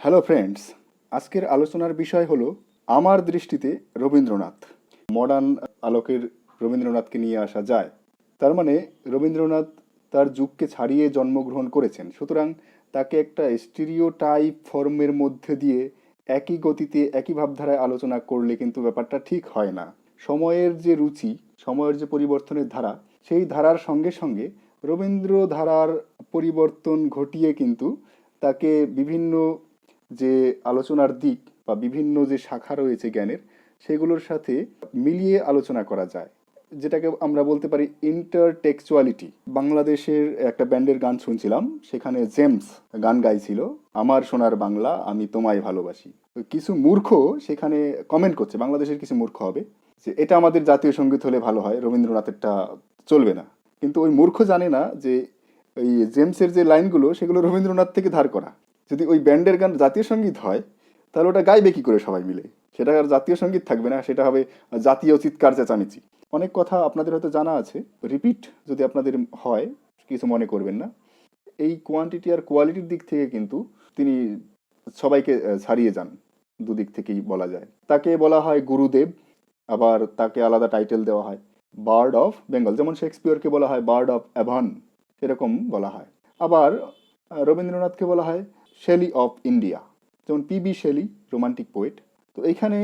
Hello friends, আজকের আলোচনার বিষয় হলো আমার দৃষ্টিতে রবীন্দ্রনাথ। মডার্ন আলোকের রবীন্দ্রনাথকে নিয়ে আসা যায়। তার মানে রবীন্দ্রনাথ তার যুগকে ছাড়িয়ে জন্মগ্রহণ করেছেন, সুতরাং তাকে একটা স্টিরিওটাইপ ফর্মের মধ্যে দিয়ে একই গতিতে একই ভাবধারায় আলোচনা করলে কিন্তু ব্যাপারটা ঠিক হয় না। সময়ের যে রুচি, সময়ের যে পরিবর্তনের ধারা, সেই ধারার সঙ্গে সঙ্গে রবীন্দ্র ধারার পরিবর্তন ঘটিয়ে কিন্তু তাকে বিভিন্ন যে আলোচনার দিক বা বিভিন্ন যে শাখা রয়েছে জ্ঞানের, সেগুলোর সাথে মিলিয়ে আলোচনা করা যায়, যেটাকে আমরা বলতে পারি ইন্টারটেক্সচুয়ালিটি। বাংলাদেশের একটা ব্যান্ডের গান শুনছিলাম, সেখানে জেমস গান গাইছিল, আমার সোনার বাংলা আমি তোমায় ভালোবাসি। তো কিছু মূর্খ সেখানে কমেন্ট করছে, বাংলাদেশের কিছু মূর্খ হবে, যে এটা আমাদের জাতীয় সঙ্গীত হলে ভালো হয়, রবীন্দ্রনাথেরটা চলবে না। কিন্তু ওই মূর্খ জানে না যে ওই জেমসের যে লাইনগুলো সেগুলো রবীন্দ্রনাথ থেকে ধার করা। যদি ওই ব্যান্ডের গান জাতীয় সঙ্গীত হয়, তাহলে ওটা গাইবে কি করে সবাই মিলে? সেটা আর জাতীয় সঙ্গীত থাকবে না, সেটা হবে জাতীয় চিৎকার চেঁচামেচি। অনেক কথা আপনাদের হয়তো জানা আছে, রিপিট যদি আপনাদের হয় কিছু মনে করবেন না। এই কোয়ান্টিটি আর কোয়ালিটির দিক থেকে কিন্তু তিনি সবাইকে ছাড়িয়ে যান, দুদিক থেকেই বলা যায়। তাকে বলা হয় গুরুদেব, আবার তাকে আলাদা টাইটেল দেওয়া হয় বার্ড অফ বেঙ্গল, যেমন শেক্সপিয়রকে বলা হয় বার্ড অফ অ্যাভান, সেরকম বলা হয়। আবার রবীন্দ্রনাথকে বলা হয় শেলি অফ ইন্ডিয়া, যেমন পিবি শেলি, রোমান্টিক পোয়েট। তো এইখানে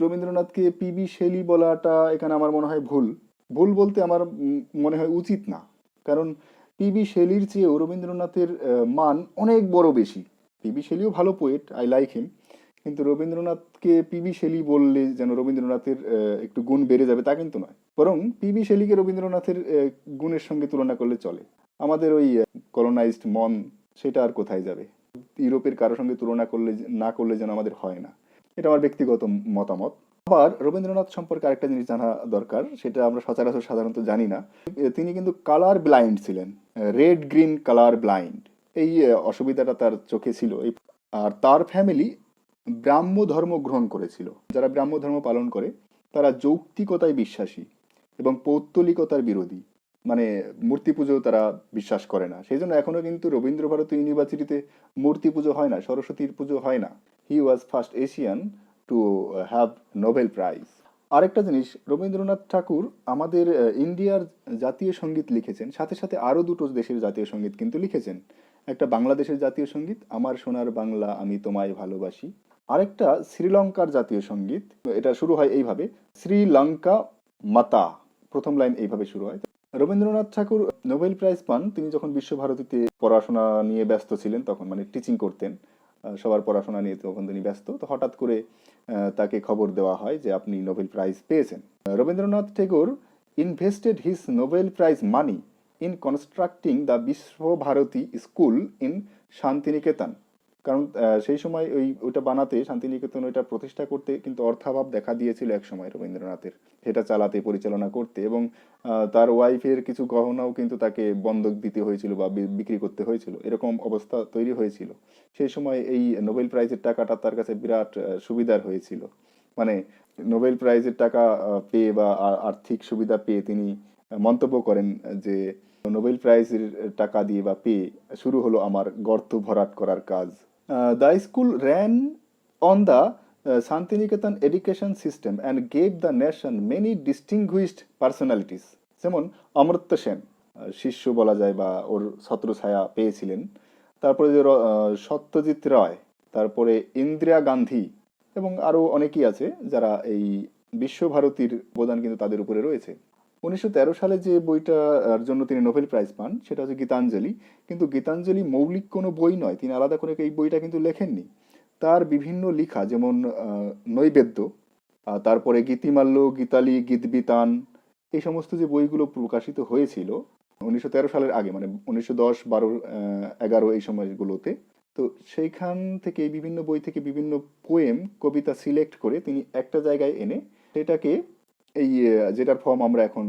রবীন্দ্রনাথকে পিবি শেলি বলাটা এখানে আমার মনে হয় ভুল। ভুল বলতে আমার মনে হয় উচিত না, কারণ পিবি শেলির চেয়েও রবীন্দ্রনাথের মান অনেক বড় বেশি। পিবি শেলিও ভালো পোয়েট, আই লাইক হিম, কিন্তু রবীন্দ্রনাথকে পিবি শেলি বললে যেন রবীন্দ্রনাথের একটু গুণ বেড়ে যাবে তা কিন্তু নয়, বরং পিবি শেলিকে রবীন্দ্রনাথের গুণের সঙ্গে তুলনা করলে চলে। আমাদের ওই কলোনাইজড মন, সেটা আর কোথায় যাবে? ইউরোপের কারোর সঙ্গে তুলনা করলে না করলে যেন আমাদের হয় না, এটা আমার ব্যক্তিগত মতামত। আবার রবীন্দ্রনাথ সম্পর্কে আরেকটা জিনিস জানা দরকার, সেটা আমরা সচরাচর সাধারণত জানি না। তিনি কিন্তু কালার ব্লাইন্ড ছিলেন, রেড গ্রিন কালার ব্লাইন্ড, এই অসুবিধাটা তার চোখে ছিল। আর তার ফ্যামিলি ব্রাহ্ম ধর্ম গ্রহণ করেছিল। যারা ব্রাহ্ম ধর্ম পালন করে তারা যৌক্তিকতায় বিশ্বাসী এবং পৌত্তলিকতার বিরোধী, মানে মূর্তি পুজো তারা বিশ্বাস করে না। সেই জন্য এখনো কিন্তু রবীন্দ্রভারতী ইউনিভার্সিটিতে মূর্তি পুজো হয় না, সরস্বতীর পুজো হয় না। He was first Asian to have Nobel prize. আরেকটা জিনিস, রবীন্দ্রনাথ ঠাকুর আমাদের ইন্ডিয়ার জাতীয় সঙ্গীত লিখেছেন, সাথে সাথে আরও দুটো দেশের জাতীয় সঙ্গীত কিন্তু লিখেছেন। একটা বাংলাদেশের জাতীয় সঙ্গীত আমার সোনার বাংলা আমি তোমায় ভালোবাসি, আরেকটা শ্রীলঙ্কার জাতীয় সঙ্গীত। এটা শুরু হয় এইভাবে, শ্রীলঙ্কা মাতা, প্রথম লাইন এইভাবে শুরু হয়। রবীন্দ্রনাথ ঠাকুর নোবেল প্রাইজ পান তিনি যখন বিশ্বভারতীতে পড়াশোনা নিয়ে ব্যস্ত ছিলেন, তখন মানে টিচিং করতেন, সবার পড়াশোনা নিয়ে তখন তিনি ব্যস্ত। তো হঠাৎ করে তাকে খবর দেওয়া হয় যে আপনি নোবেল প্রাইজ পেয়েছেন। Rabindranath Thakur invested his Nobel prize money in constructing the Visvabharati school in Santiniketan. কারণ সেই সময় ওইটা বানাতে, শান্তিনিকেতন ওইটা প্রতিষ্ঠা করতে কিন্তু অর্থাভাব দেখা দিয়েছিল এক সময় রবীন্দ্রনাথের, সেটা চালাতে, পরিচালনা করতে। এবং তার ওয়াইফের কিছু গহনাও কিন্তু তাকে বন্ধক দিতে হয়েছিল বা বিক্রি করতে হয়েছিল, এরকম অবস্থা তৈরি হয়েছিল। সেই সময় এই নোবেল প্রাইজের টাকাটা তার কাছে বিরাট সুবিধার হয়েছিল। মানে নোবেল প্রাইজের টাকা পেয়ে বা আর্থিক সুবিধা পেয়ে তিনি মন্তব্য করেন যে নোবেল প্রাইজের টাকা দিয়ে বা পেয়ে শুরু হলো আমার গর্ত ভরাট করার কাজ। The school ran on the Shantiniketan education system and gave the nation many distinguished personalities. যেমন অমর্ত্য সেন শিষ্য বলা যায় বা ওর ছত্রছায়া পেয়েছিলেন। তারপরে যে সত্যজিৎ রায়, তারপরে ইন্দিরা গান্ধী এবং আরও অনেকেই আছে যারা এই বিশ্বভারতীর অবদান কিন্তু তাদের উপরে রয়েছে। 1913 সালে যে বইটার জন্য তিনি নোবেল প্রাইজ পান সেটা হচ্ছে গীতাঞ্জলি। কিন্তু গীতাঞ্জলি মৌলিক কোনো বই নয়, তিনি আলাদা করে এই বইটা কিন্তু লেখেননি। তার বিভিন্ন লেখা, যেমন নৈবেদ্য, তারপরে গীতিমাল্য, গীতালি, গীতবিতান, এই সমস্ত যে বইগুলো প্রকাশিত হয়েছিল 1913 সালের আগে, মানে 1910, 12, 11 এই সময়গুলোতে, তো সেইখান থেকে বিভিন্ন বই থেকে বিভিন্ন পোয়েম, কবিতা সিলেক্ট করে তিনি একটা জায়গায় এনে সেটাকে এই যেটার ফর্ম আমরা এখন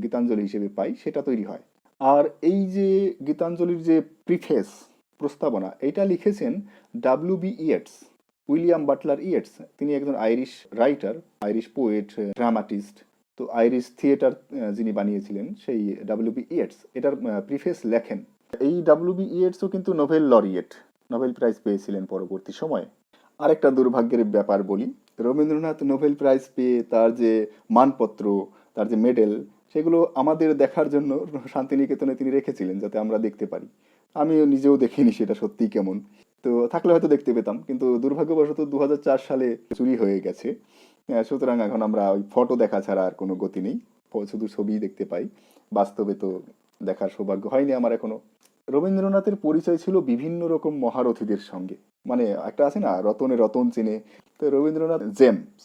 গীতাঞ্জলি হিসেবে পাই, সেটা তৈরি হয়। আর এই যে গীতাঞ্জলির যে প্রিফেস, প্রস্তাবনা, এটা লিখেছেন W B. Yeats, William Butler Yeats. তিনি একজন Irish writer, Irish poet, dramatist. তো আইরিশ থিয়েটার যিনি বানিয়েছিলেন সেই ডাব্লিউ.বি. ইয়েটস এটার প্রিফেস লেখেন। এই ডাব্লিউ.বি. ইয়েটসও কিন্তু নোবেল লরিয়েট, নোবেল প্রাইজ পেয়েছিলেন পরবর্তী সময়ে। আরেকটা দুর্ভাগ্যের ব্যাপার বলি, রবীন্দ্রনাথ নোবেল প্রাইজ পেয়ে তার যে মানপত্র, তার যে মেডেল, সেগুলো আমাদের দেখার জন্য শান্তিনিকেতনে তিনি রেখেছিলেন যাতে আমরা দেখতে পারি। আমিও নিজেও দেখিনি সেটা সত্যিই কেমন, তো থাকলে হয়তো দেখতে পেতাম, কিন্তু দুর্ভাগ্যবশত 2004 সালে চুরি হয়ে গেছে। সুতরাং এখন আমরা ওই ফটো দেখা ছাড়া আর কোনো গতি নেই, শুধু ছবিই দেখতে পাই, বাস্তবে তো দেখার সৌভাগ্য হয়নি আমার এখনো। রবীন্দ্রনাথের পরিচয় ছিল বিভিন্ন রকম মহারথীদের সঙ্গে, মানে একটা আছে না রতনে রতন চেনে, তো রবীন্দ্রনাথ জেমস,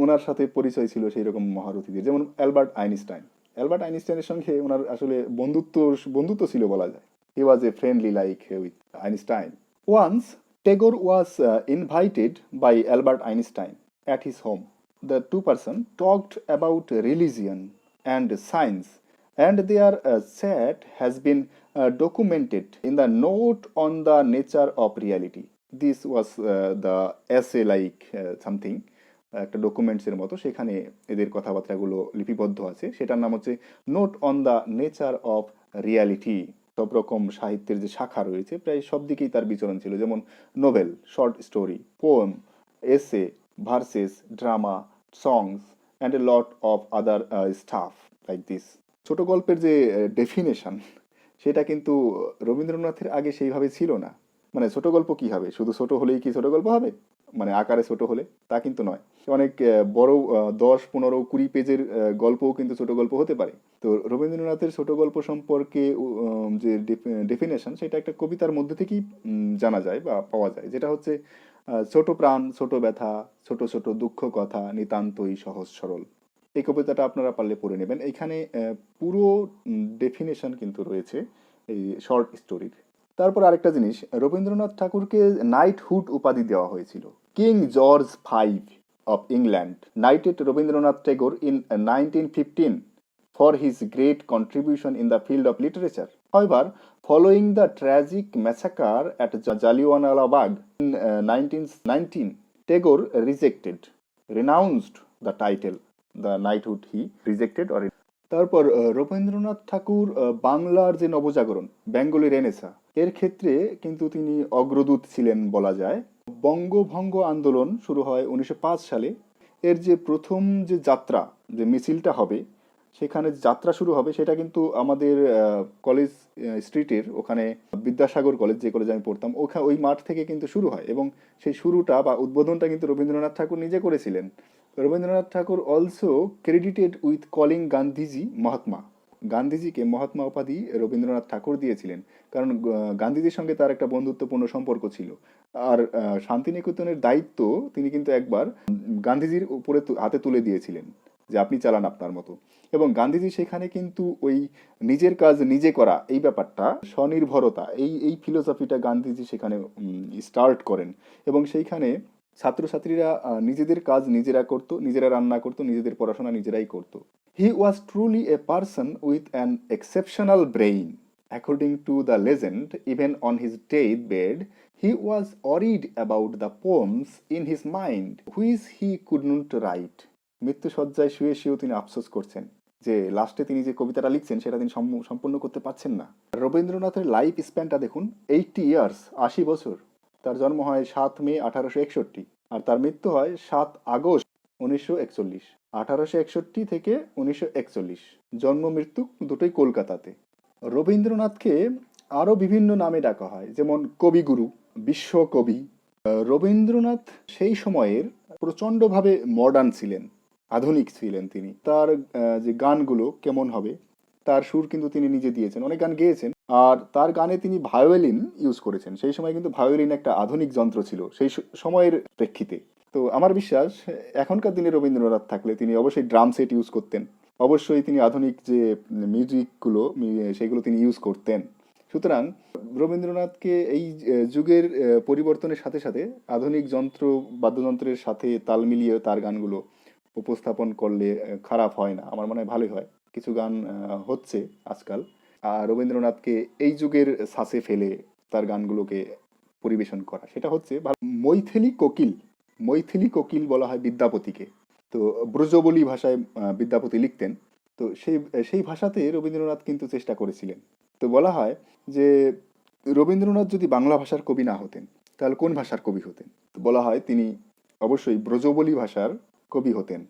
ওনার সাথে পরিচয় ছিল সেই রকম মহারথীদের, যেমন অ্যালবার্ট আইনস্টাইন। অ্যালবার্ট আইনস্টাইনের সঙ্গে ওনার আসলে বন্ধুত্ব বন্ধুত্ব ছিল বলা যায়। He was a friendly like with Einstein. Once Tagore was invited by Albert Einstein at his home. The two person talked about religion and science, and their chat has been documented in the note on the nature of reality. This was the essay like something, একটা ডকুমেন্টসের মতো, সেখানে এদের কথাবার্তাগুলো লিপিবদ্ধ আছে, সেটার নাম হচ্ছে note on the nature of reality. সব রকম সাহিত্যের যে শাখা রয়েছে প্রায় সব দিকেই তার বিচরণ ছিল, যেমন নোভেল, শর্ট স্টোরি, পোয়েম, এসে, versus, drama, songs and a lot of other staff like this. ছোট গল্পের যে ডেফিনেশন, সেটা কিন্তু রবীন্দ্রনাথের আগে সেইভাবে ছিল না। মানে ছোট গল্প কি হবে, শুধু ছোট হলেই কি ছোট গল্প হবে, মানে আকারে ছোট হলে তা কিন্তু নয়। অনেক বড় 10, 15, 20 পেজের গল্পও কিন্তু ছোট গল্প হতে পারে। তো রবীন্দ্রনাথের ছোট গল্প সম্পর্কে যে ডেফিনেশন, সেটা একটা কবিতার মধ্যে থেকেই জানা যায় বা পাওয়া যায়, যেটা হচ্ছে ছোট প্রাণ, ছোট ব্যথা, ছোট ছোট দুঃখ কথা, নিতান্তই সহজ সরল। এই কবিতাটা আপনারা পারলে পড়ে নেবেন, এইখানে পুরো ডেফিনেশন কিন্তু রয়েছে এই শর্ট স্টোরির। তারপর আরেকটা জিনিস, রবীন্দ্রনাথ ঠাকুরকে নাইটহুড উপাধি দেওয়া হয়েছিল। King George five of England knighted Rabindranath Tagore in 1915 for his great contribution in the field of literature. However, following the tragic massacre at Jallianwala Bagh in 1919, Tagore renounced the title, the knighthood he rejected or তারপর রবীন্দ্রনাথ ঠাকুর বাংলার যে নবজাগরণ, Bengali Renaissance, এর ক্ষেত্রে কিন্তু তিনি অগ্রদূত ছিলেন বলা যায়। বঙ্গভঙ্গ আন্দোলন শুরু হয় 1905 সালে। এর যে প্রথম যে যাত্রা, যে মিছিলটা হবে, সেখানে যাত্রা শুরু হবে, সেটা কিন্তু আমাদের কলেজ স্ট্রিটের ওখানে, বিদ্যাসাগর কলেজ, যে কলেজে আমি পড়তাম, ওই মাঠ থেকে কিন্তু শুরু হয়, এবং সেই শুরুটা বা উদ্বোধনটা কিন্তু রবীন্দ্রনাথ ঠাকুর নিজে করেছিলেন। Rabindranath Thakur also credited with calling Gandhiji Mahatma. গান্ধীজিকে মহাত্মা উপাধি রবীন্দ্রনাথ ঠাকুর দিয়েছিলেন, কারণ গান্ধীজির সঙ্গে তার একটা বন্ধুত্বপূর্ণ সম্পর্ক ছিল। আর শান্তিনিকেতনের দায়িত্ব তিনি কিন্তু একবার গান্ধীজির উপরে হাতে তুলে দিয়েছিলেন, যে আপনি চালান আপনার মতো। এবং গান্ধীজি সেখানে কিন্তু ওই নিজের কাজ নিজে করা, এই ব্যাপারটা, স্বনির্ভরতা, এই ফিলোসফিটা গান্ধীজি সেখানে স্টার্ট করেন, এবং সেইখানে ছাত্রছাত্রীরা নিজেদের কাজ নিজেরা করতো, নিজেরা রান্না করতো, নিজেদের পড়াশোনা নিজেরাই করতো। He was truly a person with an exceptional brain. According to the legend, even on his deathbed, he was worried about the poems in his mind, which he could not write. মৃত্যুসজ্জায় শুয়ে শুয়েও তিনি আফসোস করছেন যে লাস্টে তিনি যে কবিতাটা লিখছেন সেটা তিনি সম্পূর্ণ করতে পারছেন না। রবীন্দ্রনাথের লাইফ স্প্যানটা দেখুন, 80 ইয়ার্স, 80 বছর। তার জন্ম হয় 7 মে 1861, আর তার মৃত্যু হয় 7 আগস্ট 1941। 1861 থেকে 1941, জন্ম মৃত্যু দুটোই কলকাতাতে। রবীন্দ্রনাথকে আরও বিভিন্ন নামে ডাকা হয়, যেমন কবিগুরু, বিশ্বকবি। রবীন্দ্রনাথ সেই সময়ের প্রচণ্ডভাবে মডার্ন ছিলেন, আধুনিক ছিলেন তিনি। তার যে গানগুলো কেমন হবে, তার সুর কিন্তু তিনি নিজে দিয়েছেন, অনেক গান গেয়েছেন, আর তার গানে তিনি ভায়োলিন ইউজ করেছেন। সেই সময় কিন্তু ভায়োলিন একটা আধুনিক যন্ত্র ছিল সেই সময়ের প্রেক্ষিতে। তো আমার বিশ্বাস এখনকার দিনে রবীন্দ্রনাথ থাকলে তিনি অবশ্যই ড্রাম সেট ইউজ করতেন, অবশ্যই তিনি আধুনিক যে মিউজিকগুলো সেগুলো তিনি ইউজ করতেন। সুতরাং রবীন্দ্রনাথকে এই যুগের পরিবর্তনের সাথে সাথে আধুনিক বাদ্যযন্ত্রের সাথে তাল মিলিয়ে তার গানগুলো উপস্থাপন করলে খারাপ হয় না, আমার মনে হয় ভালোই হয়। কিছু গান হচ্ছে আজকাল, আর রবীন্দ্রনাথকে এই যুগের ছাঁচে ফেলে তার গানগুলোকে পরিবেশন করা, সেটা হচ্ছে মৈথিলি কোকিল বলা হয় বিদ্যাপতিকে। তো ব্রজবলি ভাষায় বিদ্যাপতি লিখতেন, তো সেই ভাষাতে রবীন্দ্রনাথ কিন্তু চেষ্টা করেছিলেন। তো বলা হয় যে রবীন্দ্রনাথ যদি বাংলা ভাষার কবি না হতেন তাহলে কোন ভাষার কবি হতেন? তো বলা হয় তিনি অবশ্যই ব্রজবুলি ভাষার কবি হতেন,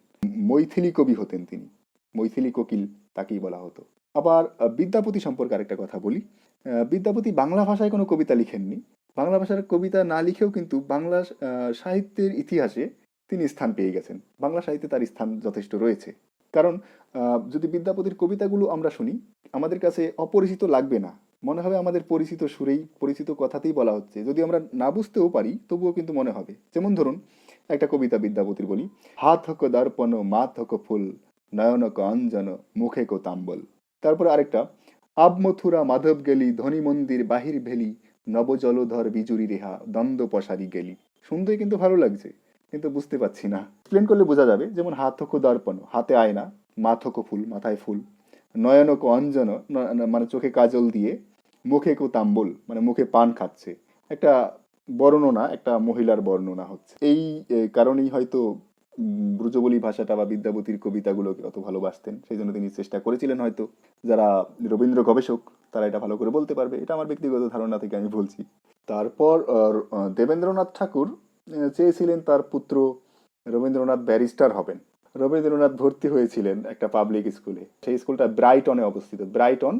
মৈথিলি কবি হতেন তিনি, মৈথিলি কোকিল তাকেই বলা হতো। আবার বিদ্যাপতি সম্পর্কে আরেকটা কথা বলি। বিদ্যাপতি বাংলা ভাষায় কোনো কবিতা লিখেননি। বাংলা ভাষার কবিতা না লিখেও কিন্তু বাংলা সাহিত্যের ইতিহাসে তিনি স্থান পেয়ে গেছেন। বাংলা সাহিত্যে তার স্থান যথেষ্ট রয়েছে। কারণ যদি বিদ্যাপতির কবিতাগুলো আমরা শুনি আমাদের কাছে অপরিচিত লাগবে না, মনে হবে আমাদের পরিচিত সুরেই পরিচিত কথাতেই বলা হচ্ছে। যদি আমরা না বুঝতেও পারি তবুও কিন্তু মনে হবে। যেমন ধরুন একটা কবিতা বিদ্যাপতির বলি, হাত হক দর্পণ মাত হক ফুল, নয়নক অঞ্জন মুখে কো তাম্বল। তারপরে আরেকটা, আব মথুরা মাধব গেলি ধনী মন্দির বাহির ভেলি, নব জলধর বিজুরি রেহা দ্বন্দ্ব পসারি গেলি। শুনতেই কিন্তু ভালো লাগছে কিন্তু বুঝতে পারছি না। এক্সপ্লেন করলে বোঝা যাবে। যেমন হাত হক দর্পণ, হাতে আয়না, মাথ হক ফুল, মাথায় ফুল, নয়নক অঞ্জন মানে চোখে কাজল দিয়ে, মুখে কো তাম্বুল মানে মুখে পান খাচ্ছে। একটা বর্ণনা, একটা মহিলার বর্ণনা হচ্ছে। এই কারণেই হয়তো ব্রজবুলি ভাষাটা বা বিদ্যাপতির কবিতাগুলোকে অত ভালোবাসতেন, সেই জন্য তিনি চেষ্টা করেছিলেন হয়তো। যারা রবীন্দ্র গবেষক তারা এটা ভালো করে বলতে পারবে, এটা আমার ব্যক্তিগত ধারণা থেকে আমি বলছি। তারপর দেবেন্দ্রনাথ ঠাকুর চেয়েছিলেন তার পুত্র রবীন্দ্রনাথ ব্যারিস্টার হবেন। রবীন্দ্রনাথ ভর্তি হয়েছিলেন একটা পাবলিক স্কুলে। সেই স্কুলটা ব্রাইটনে অবস্থিত, ব্রাইটন,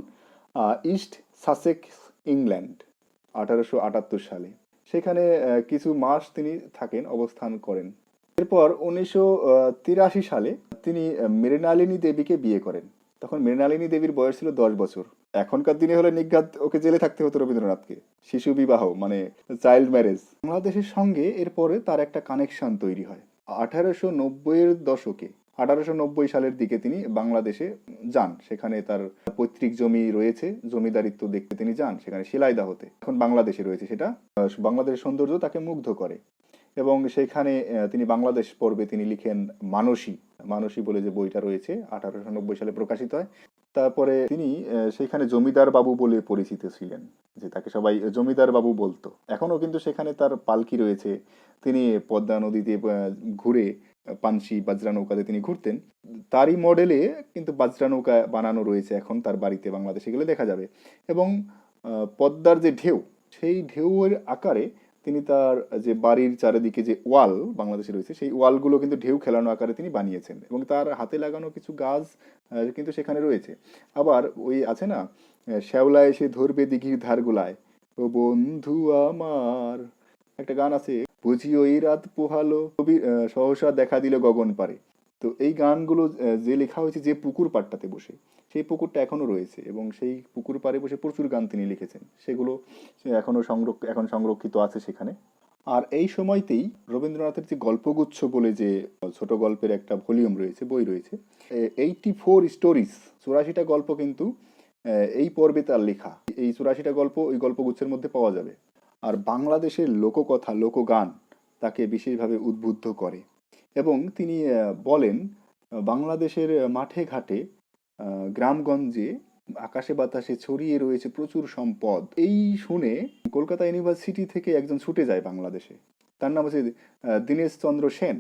ইস্ট সাসেক্স, ইংল্যান্ড, 1878 সালে। সেখানে কিছু মাস তিনি থাকেন, অবস্থান করেন। এরপর 1983 সালে তিনি মৃণালিনী দেবীকে বিয়ে করেন। তখন মৃণালিনী দেবীর বয়স ছিল 10 বছর। এখনকার দিনে হলে নির্ঘাত ওকে জেলে থাকতে হতো রবীন্দ্রনাথকে, শিশু বিবাহ মানে চাইল্ড ম্যারেজ। বাংলাদেশের সঙ্গে এরপরে তার একটা কানেকশন তৈরি হয় 1890-এর দশকে। 1890 সালের দিকে তিনি বাংলাদেশে যান, সেখানে তার পৈতৃক জমি রয়েছে, জমিদারিত্ব দেখতে তিনি যান সেখানে শিলাইদহ হতে। এখন বাংলাদেশে রয়েছে সেটা। বাংলাদেশের সৌন্দর্য তাকে মুগ্ধ করে এবং সেখানে তিনি বাংলাদেশ পর্বে তিনি লিখেন মানসী, মানসী বলে যে বইটা রয়েছে, 1890 সালে প্রকাশিত হয়। তারপরে তিনি সেখানে জমিদার বাবু বলে পরিচিত ছিলেন, যে তাকে সবাই জমিদার বাবু বলতো। এখনো কিন্তু সেখানে তার পালকি রয়েছে। তিনি পদ্মা নদীতে ঘুরে পানসি বাজরা নৌকাতে তিনি ঘুরতেন। তারই মডেলে কিন্তু বাজরা নৌকা বানানো রয়েছে এখন তার বাড়িতে, বাংলাদেশে গেলে দেখা যাবে। এবং পদ্মার যে ঢেউ, সেই ঢেউয়ের আকারে তিনি তার যে বাড়ির চারিদিকে যে ওয়াল বাংলাদেশে রয়েছে সেই ওয়ালগুলো কিন্তু ঢেউ খেলানো আকারে তিনি বানিয়েছেন এবং তার হাতে লাগানো কিছু গাছ কিন্তু সেখানে রয়েছে। আবার ওই আছে না, শ্যাওলা এসে ধরবে দিঘির ধারগুলায়, ও বন্ধু আমার, একটা গান আছে, বুঝি ওই রাত পোহালো কবি সহসা দেখা দিল গগন পারে। তো এই গানগুলো যে লেখা হয়েছে যে পুকুর পাড়টাতে বসে, সেই পুকুরটা এখনো রয়েছে এবং সেই পুকুর পাড়ে বসে প্রচুর গান তিনি লিখেছেন। সেগুলো এখনো এখন সংরক্ষিত আছে সেখানে। আর এই সময়তেই রবীন্দ্রনাথের যে গল্পগুচ্ছ বলে যে ছোট গল্পের একটা ভলিউম রয়েছে, বই রয়েছে, 84 স্টোরিজ, 84টা গল্প কিন্তু এই পর্বে তার লেখা। এই 84টা গল্প ওই গল্পগুচ্ছের মধ্যে পাওয়া যাবে। আর বাংলাদেশের লোককথা, লোকগান তাকে বিশেষভাবে উদ্বুদ্ধ করে এবং তিনি বলেন বাংলাদেশের মাঠে ঘাটে, গ্রামগঞ্জে, আকাশে বাতাসে ছড়িয়ে রয়েছে প্রচুর সম্পদ। এই শুনে কলকাতা ইউনিভার্সিটি থেকে একজন ছুটে যায় বাংলাদেশে। তার নাম হচ্ছে দীনেশ চন্দ্র সেন।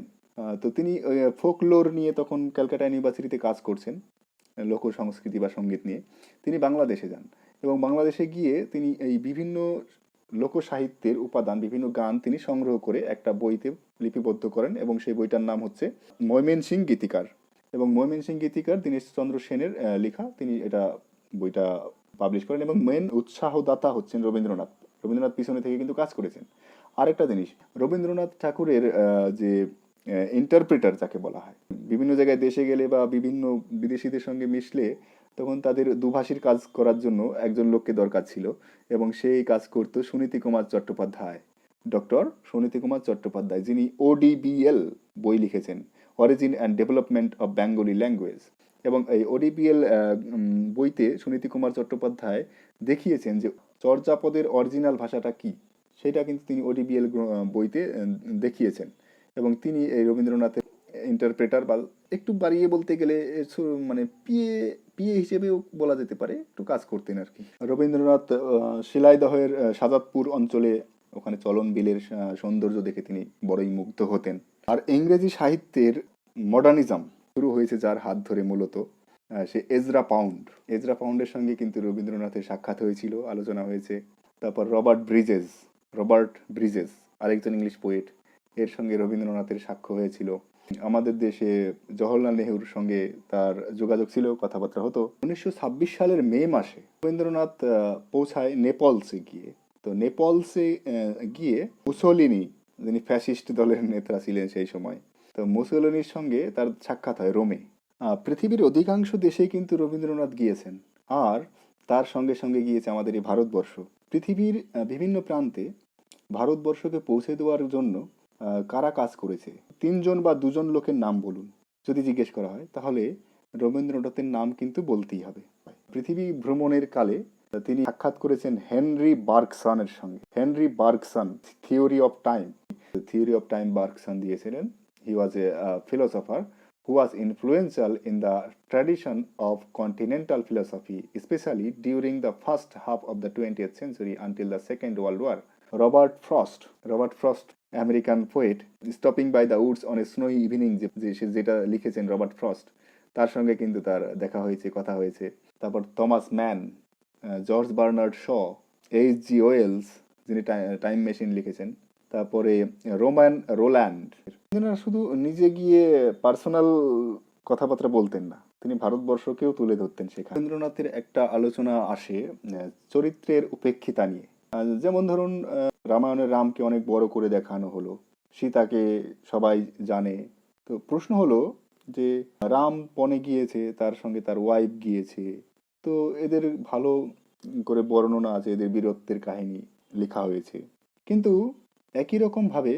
তো তিনি ফোকলোর নিয়ে তখন ক্যালকাটা ইউনিভার্সিটিতে কাজ করছেন, লোক সংস্কৃতি বা সঙ্গীত নিয়ে। তিনি বাংলাদেশে যান এবং বাংলাদেশে গিয়ে তিনি এই বিভিন্ন লোক সাহিত্যের উপাদান, বিভিন্ন গান তিনি সংগ্রহ করে একটা বইতে লিপিবদ্ধ করেন এবং সেই বইটার নাম হচ্ছে ময়মনসিংহ গীতিকার। এবং ময়মনসিংহ গীতিকার দীনেশ চন্দ্র সেনের লেখা, তিনি এটা বইটা পাবলিশ করেন এবং মেন উৎসাহদাতা হচ্ছেন রবীন্দ্রনাথ। রবীন্দ্রনাথ পিছনে থেকে কিন্তু কাজ করেছেন। আরেকটা জিনিস, রবীন্দ্রনাথ ঠাকুরের যে ইন্টারপ্রেটার যাকে বলা হয়, বিভিন্ন জায়গায় দেশে গেলে বা বিভিন্ন বিদেশিদের সঙ্গে মিশলে তখন তাদের দুভাষীর কাজ করার জন্য একজন লোককে দরকার ছিল এবং সেই কাজ করতো সুনীতি কুমার চট্টোপাধ্যায়, ডক্টর সুনীতি কুমার চট্টোপাধ্যায়, যিনি ODBL বই লিখেছেন, origin and development of Bengali language. এবং এই ODBL বইতে সুনীতি কুমার চট্টোপাধ্যায় দেখিয়েছেন যে চর্যাপদের অরিজিনাল ভাষাটা কি, সেটা কিন্তু তিনি ODBL বইতে দেখিয়েছেন। এবং তিনি এই রবীন্দ্রনাথের ইন্টারপ্রেটার, বা একটু বাড়িয়ে বলতে গেলে মানে পিএ পিএ হিসেবেও বলা যেতে পারে, একটু কাজ করতেন আর কি। রবীন্দ্রনাথ শিলাইদহের সাজাদপুর অঞ্চলে ওখানে চলন বিলের সৌন্দর্য দেখে তিনি বড়ই মুগ্ধ হতেন। আর ইংরেজি সাহিত্যের মডার্নিজম শুরু হয়েছে যার হাত ধরে, মূলত সে এজরা পাউন্ড। এজরা পাউন্ডের সঙ্গে কিন্তু রবীন্দ্রনাথের সাক্ষাৎ হয়েছিল, আলোচনা হয়েছে। তারপর রবার্ট ব্রিজেস আরেকজন ইংলিশ পোয়েট, এর সঙ্গে রবীন্দ্রনাথের সাক্ষ্য হয়েছিল। আমাদের দেশে জওহরলাল নেহরুর সঙ্গে তার যোগাযোগ ছিল, কথাবার্তা হতো। 1926 সালের মে মাসে রবীন্দ্রনাথ পৌঁছায় নেপলসে গিয়ে। তো নেপলসে গিয়ে মুসোলিনি, যিনি ফ্যাসিস্ট দলের নেতা ছিলেন সেই সময়, তো মুসোলিনির সঙ্গে তার সাক্ষাৎ হয় রোমে। পৃথিবীর অধিকাংশ দেশেই কিন্তু রবীন্দ্রনাথ গিয়েছেন, আর তার সঙ্গে সঙ্গে গিয়েছে আমাদের এই ভারতবর্ষ। পৃথিবীর বিভিন্ন প্রান্তে ভারতবর্ষকে পৌঁছে দেওয়ার জন্য কারা কাজ করেছে, 3জন বা 2জন লোকের নাম বলুন যদি জিজ্ঞেস করা হয়, তাহলে রবীন্দ্রনাথের নাম কিন্তু বলতেই হবে। পৃথিবী ভ্রমণের কালে তিনি সাক্ষাৎ করেছেন হেনরি বার্গসনের সঙ্গে। Henry Bergson theory of time Bergson দিয়েছিলেন। He was a philosopher who was influential in the tradition of continental philosophy, especially during the first half of the 20th century until the Second World War. Robert Frost American poet, stopping by the woods on a snowy evening, যেটা লিখেছেন Robert frost, তার সঙ্গে কিন্তু তার দেখা হয়েছে, কথা হয়েছে। তারপর Thomas Mann, George Bernard Shaw, H G. Wells, যিনি টাইম মেশিন লিখেছেন। তারপরে রোম্যান রোল্যান্ড। এনারা শুধু নিজে গিয়ে পার্সোনাল কথাবার্তা বলতেন না, তিনি ভারতবর্ষকেও তুলে ধরতেন সেখানে। রবীন্দ্রনাথের একটা আলোচনা আসে চরিত্রের উপেক্ষিতা নিয়ে। যেমন ধরুন, রামায়ণের রামকে অনেক বড় করে দেখানো হলো, সীতাকে সবাই জানে। তো প্রশ্ন হলো যে রাম বনে গিয়েছে, তার সঙ্গে তার ওয়াইফ গিয়েছে, তো এদের ভালো করে বর্ণনা আছে, এদের বীরত্বের কাহিনী লেখা হয়েছে। কিন্তু একই রকম ভাবে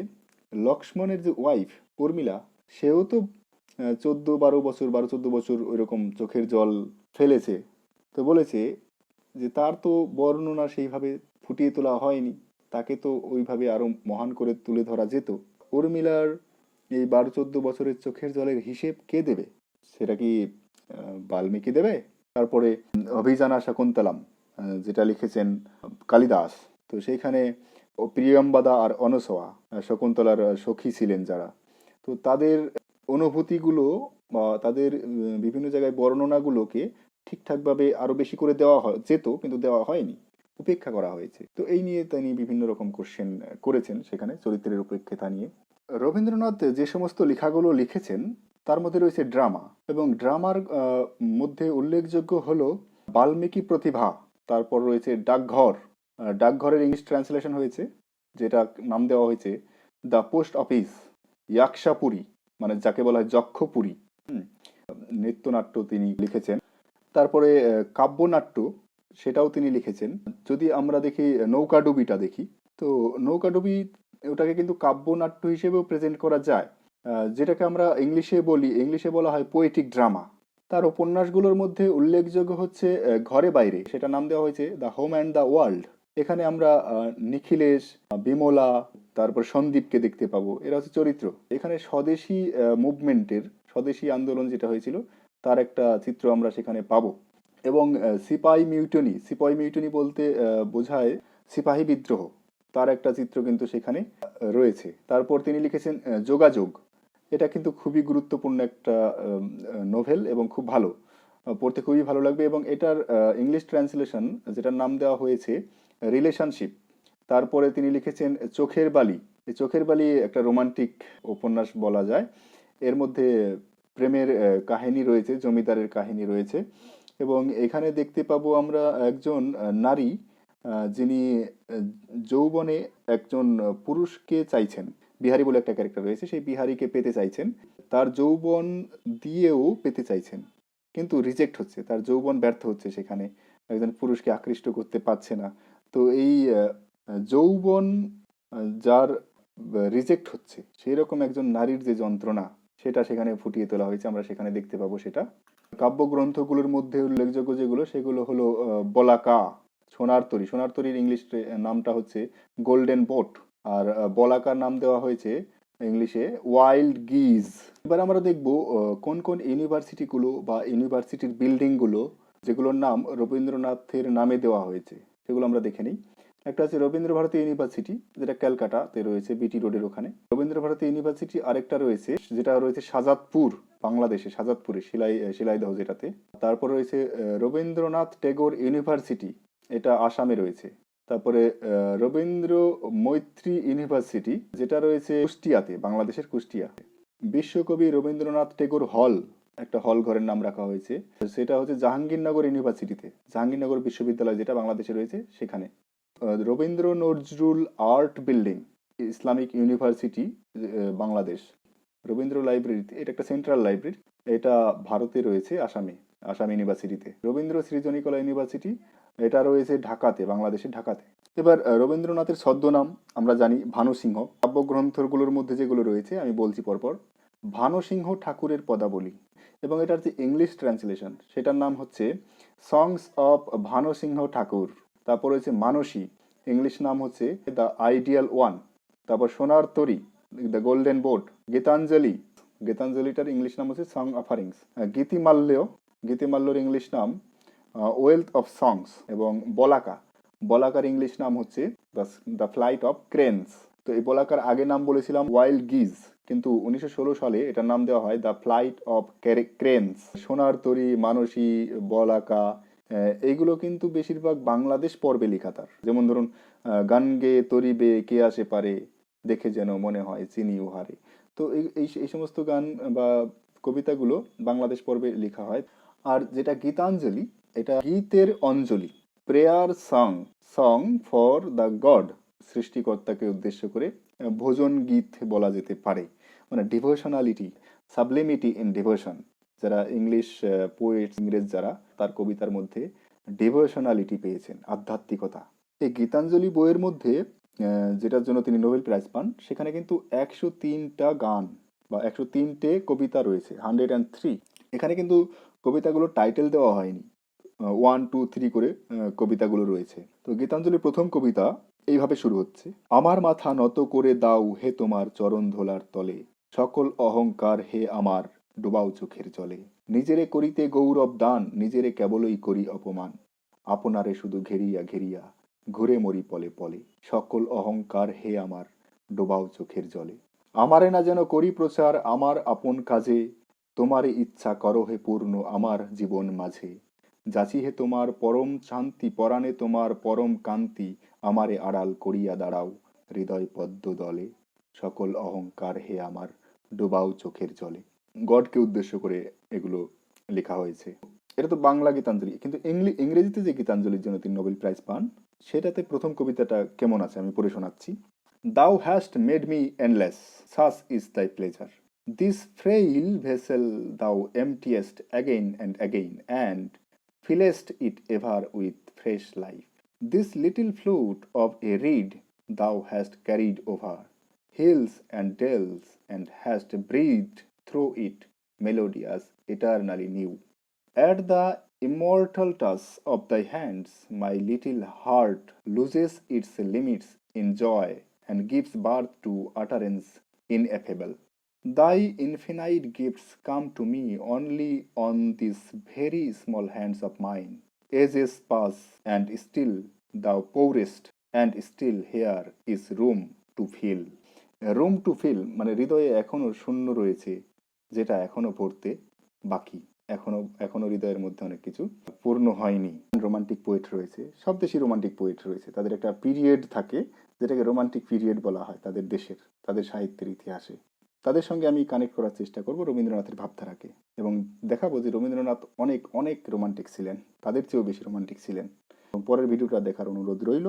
লক্ষ্মণের যে ওয়াইফ উর্মিলা, সেও তো 12-14 বছর ওইরকম চোখের জল ফেলেছে। তো বলেছে যে তার তো বর্ণনা সেইভাবে ফুটিয়ে তোলা হয়নি, তাকে তো ওইভাবে আরো মহান করে তুলে ধরা যেত। উর্মিলার এই 12-14 বছরের চোখের জলের হিসেব কে দেবে? সেটা কি বাল্মীকি দেবে? তারপরে অভিযানা শাকুন্তলম, যেটা লিখেছেন কালিদাস, তো সেইখানে প্রিয়ম্বদা আর অনসোয়া শকুন্তলার সখী ছিলেন যারা, তো তাদের অনুভূতিগুলো বা তাদের বিভিন্ন জায়গায় বর্ণনাগুলোকে ঠিকঠাকভাবে আরো বেশি করে দেওয়া যেত, কিন্তু দেওয়া হয়নি, উপেক্ষা করা হয়েছে। তো এই নিয়ে তিনি বিভিন্ন রকম কোশ্চেন করেছেন সেখানে চরিত্রের উপেক্ষিতা নিয়ে। রবীন্দ্রনাথ যে সমস্ত লেখাগুলো লিখেছেন তার মধ্যে রয়েছে ড্রামা, এবং ড্রামার মধ্যে উল্লেখযোগ্য হলো বাল্মীকি প্রতিভা। তারপর রয়েছে ডাকঘরের ইংলিশ ট্রান্সলেশন হয়েছে, যেটা নাম দেওয়া হয়েছে দ্য পোস্ট অফিস, ইয়াকশাপুরী, মানে যাকে বলা হয় যক্ষপুরী। নৃত্যনাট্য তিনি লিখেছেন। তারপরে কাব্যনাট্য, সেটাও তিনি লিখেছেন। যদি আমরা দেখি নৌকাডুবিটা দেখি, তো নৌকাডুবি ওটাকে কিন্তু কাব্যনাট্য হিসেবেও প্রেজেন্ট করা যায়, যেটাকে আমরা ইংলিশে বলা হয় পোয়েটিক ড্রামা। তার উপন্যাসগুলোর মধ্যে উল্লেখযোগ্য হচ্ছে ঘরে বাইরে, সেটা নাম দেওয়া হয়েছে the home and the world. এখানে আমরা নিখিলেশ, বিমলা, তারপর সন্দীপকে দেখতে পাবো, এরা হচ্ছে চরিত্র। এখানে স্বদেশী মুভমেন্টের, স্বদেশী আন্দোলন যেটা হয়েছিল তার একটা চিত্র আমরা সেখানে পাবো। এবং সিপাহি মিউটনি বলতে বোঝায় সিপাহী বিদ্রোহ, তার একটা চিত্র কিন্তু সেখানে রয়েছে। তারপর তিনি লিখেছেন যোগাযোগ, এটা কিন্তু খুবই গুরুত্বপূর্ণ একটা নোভেল এবং খুব ভালো, পড়তে খুবই ভালো লাগবে। এবং এটার ইংলিশ ট্রান্সলেশন, যেটার নাম দেওয়া হয়েছে রিলেশনশিপ। তারপরে তিনি লিখেছেন চোখের বালি। এই চোখের বালি একটা রোমান্টিক উপন্যাস বলা যায়, এর মধ্যে প্রেমের কাহিনী রয়েছে, জমিদারের কাহিনী রয়েছে। এবং এখানে দেখতে পাবো আমরা একজন নারী, যিনি যৌবনে একজন পুরুষকে চাইছেন। বিহারি বলে একটা ক্যারেক্টার রয়েছে, সেই বিহারিকে পেতে চাইছেন, তার যৌবন দিয়েও পেতে চাইছেন, কিন্তু রিজেক্ট হচ্ছে, তার যৌবন ব্যর্থ হচ্ছে, সেখানে একজন পুরুষকে আকৃষ্ট করতে পারছে না। তো এই যৌবন যার রিজেক্ট হচ্ছে, সেই রকম একজন নারীর যে যন্ত্রণা, সেটা সেখানে ফুটিয়ে তোলা হয়েছে, আমরা সেখানে দেখতে পাবো সেটা। কাব্যগ্রন্থগুলোর মধ্যে উল্লেখযোগ্য যেগুলো, সেগুলো হলো বলাকা, সোনার তরীর ইংলিশ নামটা হচ্ছে গোল্ডেন বোট, আর বলাকার নাম দেওয়া হয়েছে ইংলিশে ওয়াইল্ড গিজ। এবার আমরা দেখব কোন কোন ইউনিভার্সিটিগুলো বা ইউনিভার্সিটির বিল্ডিংগুলো যেগুলোর নাম রবীন্দ্রনাথের নামে দেওয়া হয়েছে, সেগুলো আমরা দেখে নিই। একটা আছে রবীন্দ্র ভারতী ইউনিভার্সিটি, যেটা ক্যালকাটাতে রয়েছে, বিটি রোডের ওখানে রবীন্দ্র ভারতী ইউনিভার্সিটি। আরেকটা রয়েছে যেটা রয়েছে শাহজাদপুর, বাংলাদেশে শিলাইদহ যেটাতে। তারপর রয়েছে রবীন্দ্রনাথ টেগোর ইউনিভার্সিটি, এটা আসামে রয়েছে। তারপরে রবীন্দ্র মৈত্রী ইউনিভার্সিটি, যেটা রয়েছে কুষ্টিয়াতে, বাংলাদেশের কুষ্টিয়াতে। বিশ্বকবি রবীন্দ্রনাথ টেগোর হল, একটা হল ঘরের নাম রাখা হয়েছে, সেটা হচ্ছে জাহাঙ্গীরনগর ইউনিভার্সিটিতে, জাহাঙ্গীরনগর বিশ্ববিদ্যালয় যেটা বাংলাদেশে রয়েছে সেখানে। Rabindra Nazrul art building, Islamic university, Bangladesh. Rabindra লাইব্রেরিতে, এটা একটা সেন্ট্রাল লাইব্রেরি, এটা ভারতে রয়েছে, আসাম ইউনিভার্সিটিতে। রবীন্দ্র সৃজনীকলা ইউনিভার্সিটি, এটা রয়েছে ঢাকাতে, বাংলাদেশের ঢাকাতে। এবার রবীন্দ্রনাথের ছদ্মনাম আমরা জানি ভানু সিংহ। কাব্যগ্রন্থগুলোর মধ্যে যেগুলো রয়েছে আমি বলছি পরপর। ভানু সিংহ ঠাকুরের পদাবলী, এবং এটার যে ইংলিশ ট্রান্সলেশন সেটার নাম হচ্ছে সংস অফ ভানু সিংহ ঠাকুর। তারপর হচ্ছে মানসী, ইংলিশ নাম হচ্ছে দ্য আইডিয়াল ওয়ান। তারপর Sonar Tari, the golden boat. Gitanjali, গীতাঞ্জলিটার ইংলিশ নাম হচ্ছে সং অফারিংস। গীতিমাল্যর ইংলিশ নাম ওয়েলথ অফ সংস। এবং বলাকা, বলাকার ইংলিশ নাম হচ্ছে দ্য ফ্লাইট অফ ক্রেনস। তো এই বলাকার আগে নাম বলেছিলাম ওয়াইল্ড গিজ, কিন্তু 1916 সালে এটার নাম দেওয়া হয় দ্য ফ্লাইট অফ ক্রেনস। সোনার তরী, মানসী, বলাকা, এইগুলো কিন্তু বেশিরভাগ বাংলাদেশ পর্বে লেখা তার। যেমন ধরুন গান গে তরিবে কে আসে পারে, দেখে যেন মনে হয় চিনি উহারে। তো এই সমস্ত গান বা কবিতাগুলো বাংলাদেশ পর্বে লেখা হয়। আর যেটা গীতাঞ্জলি, এটা গীতের অঞ্জলি, prayer song, song for the God, সৃষ্টিকর্তাকে উদ্দেশ্য করে ভোজন গীত বলা যেতে পারে। মানে ডিভোশনালিটি, সাবলিমিটি ইন ডিভোশন। যারা ইংলিশ পোয়েট, ইংরেজ যারা, তার কবিতার মধ্যে ডিভোশনালিটি পেয়েছেন, আধ্যাত্মিকতা। এই গীতাঞ্জলি বইয়ের মধ্যে যেটার জন্য তিনি নোবেল প্রাইজ পান, সেখানে কিন্তু 103টা গান বা 103টে কবিতা রয়েছে, 103। এখানে কিন্তু কবিতাগুলোর টাইটেল দেওয়া হয়নি, 1, 2, 3 করে কবিতাগুলো রয়েছে। তো গীতাঞ্জলির প্রথম কবিতা এইভাবে শুরু হচ্ছে। আমার মাথা নত করে দাও হে তোমার চরণ ধোলার তলে, সকল অহংকার হে আমার ডোবাও চোখের জলে। নিজেরে করিতে গৌরব দান, নিজেরে কেবলই করি অপমান, আপনারে শুধু ঘেরিয়া ঘেরিয়া ঘুরে মরি পলে পলে। সকল অহংকার হে আমার ডোবাও চোখের জলে। আমারে না যেন করি প্রচার আমার আপন কাজে, তোমারে ইচ্ছা করো হে পূর্ণ আমার জীবন মাঝে। যাচি হে তোমার পরম শান্তি, পরাণে তোমার পরম কান্তি, আমারে আড়াল করিয়া দাঁড়াও হৃদয় পদ্ম দলে। সকল অহংকার হে আমার ডোবাও চোখের জলে। গডকে উদ্দেশ্য করে এগুলো লেখা হয়েছে। এটা তো বাংলা গীতাঞ্জলি, কিন্তু ইংরেজিতে যে গীতাঞ্জলির জন্য তিনি নোবেল প্রাইজ পান, সেটাতে প্রথম কবিতাটা কেমন আছে আমি পড়ে শোনাচ্ছি। Thou hast made me endless, such is thy pleasure. This frail vessel thou emptiest again and again, and fillest it ever with fresh life. This little flute of a reed thou hast carried over hills and dales, and hast breathed through it melodious, eternally new. At the immortal touch of thy hands, my little heart loses its limits in joy and gives birth to utterance ineffable. Thy infinite gifts come to me only on these very small hands of mine. Ages pass, and still thou pourest, and still here is room to fill. Room to fill মানে হৃদয়ে এখনো শূন্য রয়েছে, যেটা এখনো ভরতে বাকি। এখনো হৃদয়ের মধ্যে অনেক কিছু পূর্ণ হয়নি। রোমান্টিক পোয়েট রয়েছে, সব দেশই রোমান্টিক পোয়েট রয়েছে, তাদের একটা পিরিয়ড থাকে যেটাকে রোমান্টিক পিরিয়ড বলা হয় তাদের দেশের, তাদের সাহিত্যের ইতিহাসে। তাদের সঙ্গে আমি কানেক্ট করার চেষ্টা করব রবীন্দ্রনাথের ভাবধারাকে, এবং দেখাবো যে রবীন্দ্রনাথ অনেক অনেক রোমান্টিক ছিলেন, তাদের চেয়েও বেশি রোমান্টিক ছিলেন। পরের ভিডিওটা দেখার অনুরোধ রইল।